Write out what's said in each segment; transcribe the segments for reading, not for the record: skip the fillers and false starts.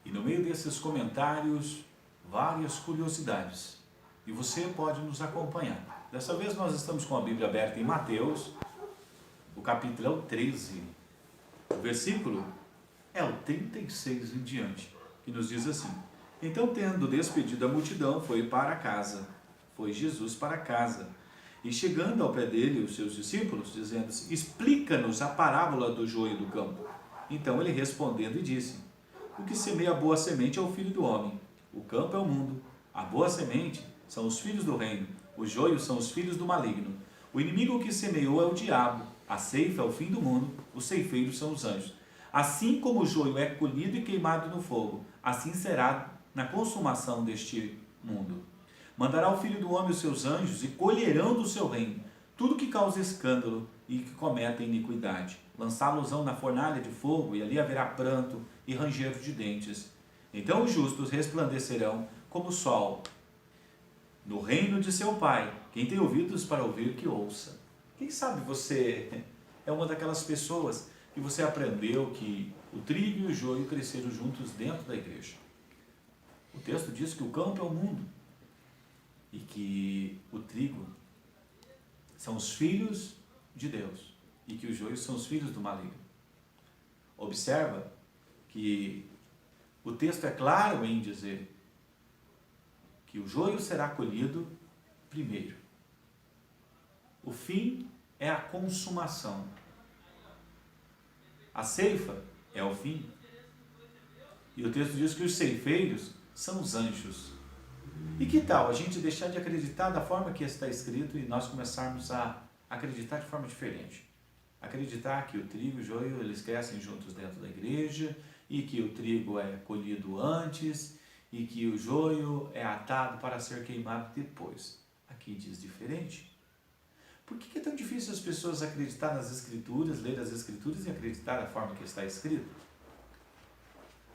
E no meio desses comentários, várias curiosidades. E você pode nos acompanhar. Dessa vez nós estamos com a Bíblia aberta em Mateus, o capítulo é o 13. O versículo é o 36 em diante, que nos diz assim: Então, tendo despedido a multidão, foi para casa. Foi Jesus para casa. E chegando ao pé dele, os seus discípulos, dizendo-se: Explica-nos a parábola do joio e do campo. Então ele respondendo e disse: O que semeia a boa semente é o filho do homem. O campo é o mundo. A boa semente são os filhos do reino. Os joios são os filhos do maligno. O inimigo que semeou é o diabo. A ceifa é o fim do mundo. Os ceifeiros são os anjos. Assim como o joio é colhido e queimado no fogo, assim será na consumação deste mundo. Mandará o Filho do Homem os seus anjos e colherão do seu reino tudo que causa escândalo e que cometa iniquidade. Lançá-los-ão na fornalha de fogo e ali haverá pranto e ranger de dentes. Então os justos resplandecerão como o sol no reino de seu Pai. Quem tem ouvidos para ouvir, que ouça. Quem sabe você é uma daquelas pessoas que você aprendeu que o trigo e o joio cresceram juntos dentro da igreja. O texto diz que o campo é o mundo e que o trigo são os filhos de Deus e que os joios são os filhos do maligno. Observa que o texto é claro em dizer que o joio será colhido primeiro. O fim é a consumação. A ceifa é o fim. E o texto diz que os ceifeiros são os anjos. E que tal a gente deixar de acreditar da forma que está escrito e nós começarmos a acreditar de forma diferente? Acreditar que o trigo e o joio eles crescem juntos dentro da igreja e que o trigo é colhido antes e que o joio é atado para ser queimado depois. Aqui diz diferente. Por que é tão difícil as pessoas acreditar nas Escrituras, ler as Escrituras e acreditar da forma que está escrito?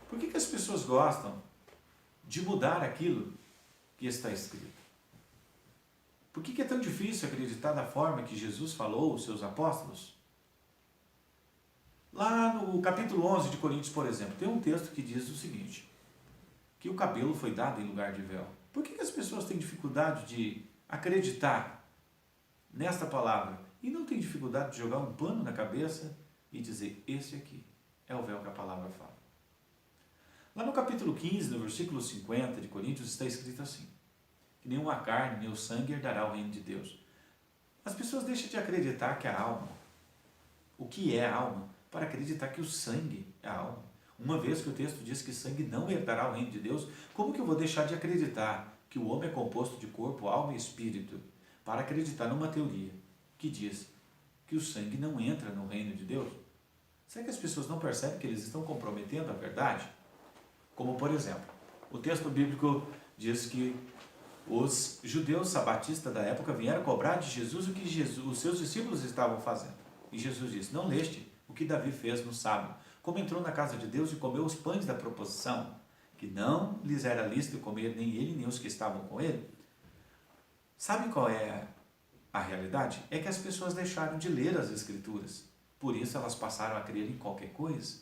Por que as pessoas gostam de mudar aquilo que está escrito? Por que é tão difícil acreditar da forma que Jesus falou aos seus apóstolos? Lá no capítulo 11 de Coríntios, por exemplo, tem um texto que diz o seguinte, que o cabelo foi dado em lugar de véu. Por que as pessoas têm dificuldade de acreditar nesta palavra e não têm dificuldade de jogar um pano na cabeça e dizer, esse aqui é o véu que a palavra fala? Lá no capítulo 15, no versículo 50 de Coríntios, está escrito assim, que nenhuma carne, nem o sangue herdará o reino de Deus. As pessoas deixam de acreditar que a alma, o que é a alma, para acreditar que o sangue é a alma. Uma vez que o texto diz que sangue não herdará o reino de Deus, como que eu vou deixar de acreditar que o homem é composto de corpo, alma e espírito, para acreditar numa teoria que diz que o sangue não entra no reino de Deus? Será que as pessoas não percebem que eles estão comprometendo a verdade? Como, por exemplo, o texto bíblico diz que os judeus sabatistas da época vieram cobrar de Jesus o que os seus discípulos estavam fazendo. E Jesus disse, não leste o que Davi fez no sábado, como entrou na casa de Deus e comeu os pães da proposição, que não lhes era lícito comer nem ele nem os que estavam com ele? Sabe qual é a realidade? É que as pessoas deixaram de ler as Escrituras. Por isso elas passaram a crer em qualquer coisa,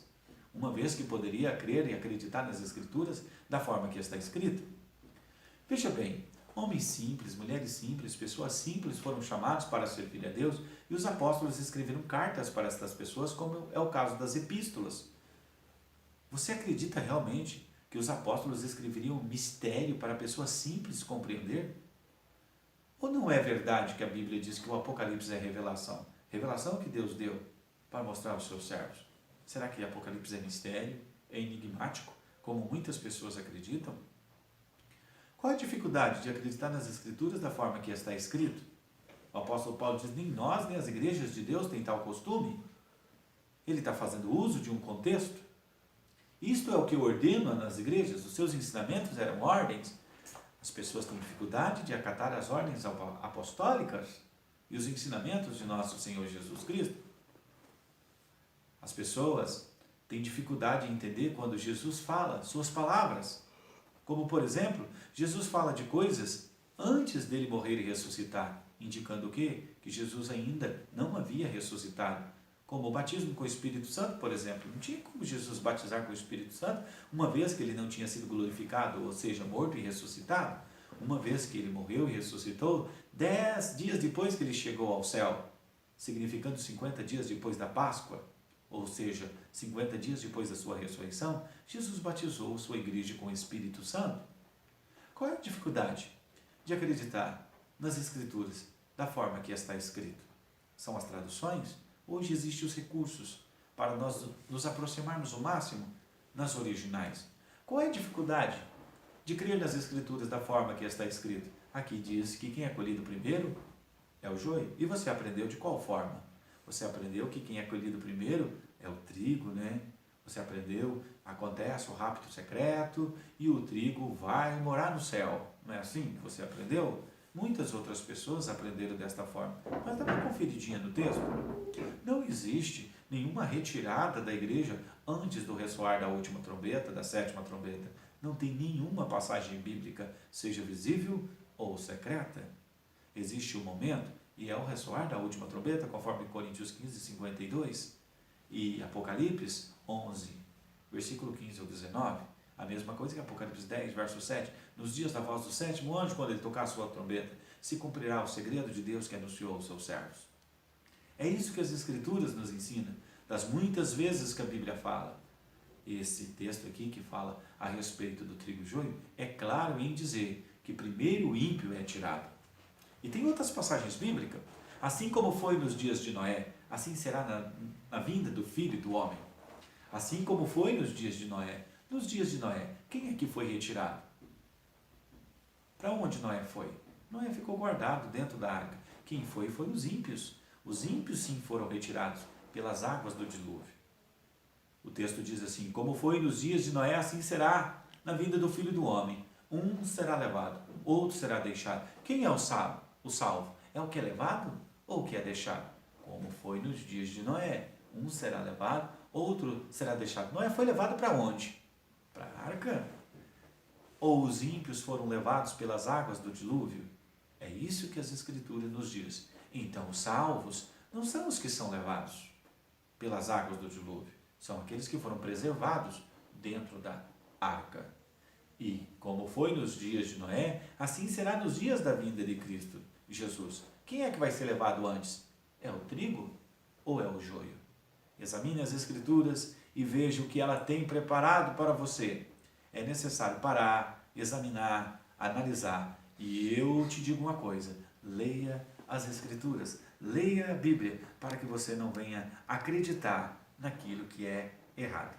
uma vez que poderia crer e acreditar nas Escrituras da forma que está escrita. Veja bem, homens simples, mulheres simples, pessoas simples foram chamados para servir a Deus e os apóstolos escreveram cartas para estas pessoas, como é o caso das epístolas. Você acredita realmente que os apóstolos escreveriam um mistério para pessoas simples compreender? Ou não é verdade que a Bíblia diz que o Apocalipse é revelação? Revelação que Deus deu para mostrar aos seus servos. Será que Apocalipse é mistério? É enigmático? Como muitas pessoas acreditam? Qual a dificuldade de acreditar nas Escrituras da forma que está escrito? O apóstolo Paulo diz, nem nós, nem as igrejas de Deus têm tal costume. Ele está fazendo uso de um contexto. Isto é o que eu ordeno nas igrejas, os seus ensinamentos eram ordens. As pessoas têm dificuldade de acatar as ordens apostólicas e os ensinamentos de nosso Senhor Jesus Cristo. As pessoas têm dificuldade em entender quando Jesus fala suas palavras. Como, por exemplo, Jesus fala de coisas antes dele morrer e ressuscitar, indicando o quê? Que Jesus ainda não havia ressuscitado, como o batismo com o Espírito Santo, por exemplo. Não tinha como Jesus batizar com o Espírito Santo, uma vez que ele não tinha sido glorificado, ou seja, morto e ressuscitado, uma vez que ele morreu e ressuscitou, 10 dias depois que ele chegou ao céu, significando 50 dias depois da Páscoa, ou seja, 50 dias depois da sua ressurreição, Jesus batizou sua igreja com o Espírito Santo. Qual é a dificuldade de acreditar nas Escrituras da forma que está escrito? São as traduções? Hoje existem os recursos para nós nos aproximarmos o máximo nas originais. Qual é a dificuldade de crer nas Escrituras da forma que está escrito? Aqui diz que quem é colhido primeiro é o joio. E você aprendeu de qual forma? Você aprendeu que quem é colhido primeiro é o trigo, né? Você aprendeu, acontece o rapto secreto e o trigo vai morar no céu. Não é assim que você aprendeu? Muitas outras pessoas aprenderam desta forma. Mas dá uma conferidinha no texto. Não existe nenhuma retirada da igreja antes do ressoar da última trombeta, da sétima trombeta. Não tem nenhuma passagem bíblica, seja visível ou secreta. Existe um momento, e é o ressoar da última trombeta, conforme Coríntios 15, 52 e Apocalipse 11, versículo 15 ao 19, a mesma coisa que Apocalipse 10, verso 7, nos dias da voz do sétimo anjo, quando ele tocar a sua trombeta, se cumprirá o segredo de Deus que anunciou aos seus servos. É isso que as Escrituras nos ensinam, das muitas vezes que a Bíblia fala. Esse texto aqui que fala a respeito do trigo e joio, é claro em dizer que primeiro o ímpio é tirado. E tem outras passagens bíblicas, assim como foi nos dias de Noé, assim será na vinda do Filho do Homem. Assim como foi nos dias de Noé. Nos dias de Noé, quem é que foi retirado? Para onde Noé foi? Noé ficou guardado dentro da arca. Quem foi? Foram os ímpios. Os ímpios sim foram retirados pelas águas do dilúvio. O texto diz assim, como foi nos dias de Noé, assim será na vinda do Filho do Homem. Um será levado, outro será deixado. Quem é o salvo? O salvo é o que é levado ou o que é deixado? Como foi nos dias de Noé. Um será levado, outro será deixado. Noé foi levado para onde? Para a arca? Ou os ímpios foram levados pelas águas do dilúvio? É isso que as Escrituras nos dizem. Então, os salvos não são os que são levados pelas águas do dilúvio. São aqueles que foram preservados dentro da arca. E, como foi nos dias de Noé, assim será nos dias da vinda de Cristo Jesus. Quem é que vai ser levado antes? É o trigo ou é o joio? Examine as Escrituras e veja o que ela tem preparado para você. É necessário parar, examinar, analisar. E eu te digo uma coisa, leia as Escrituras, leia a Bíblia, para que você não venha acreditar naquilo que é errado.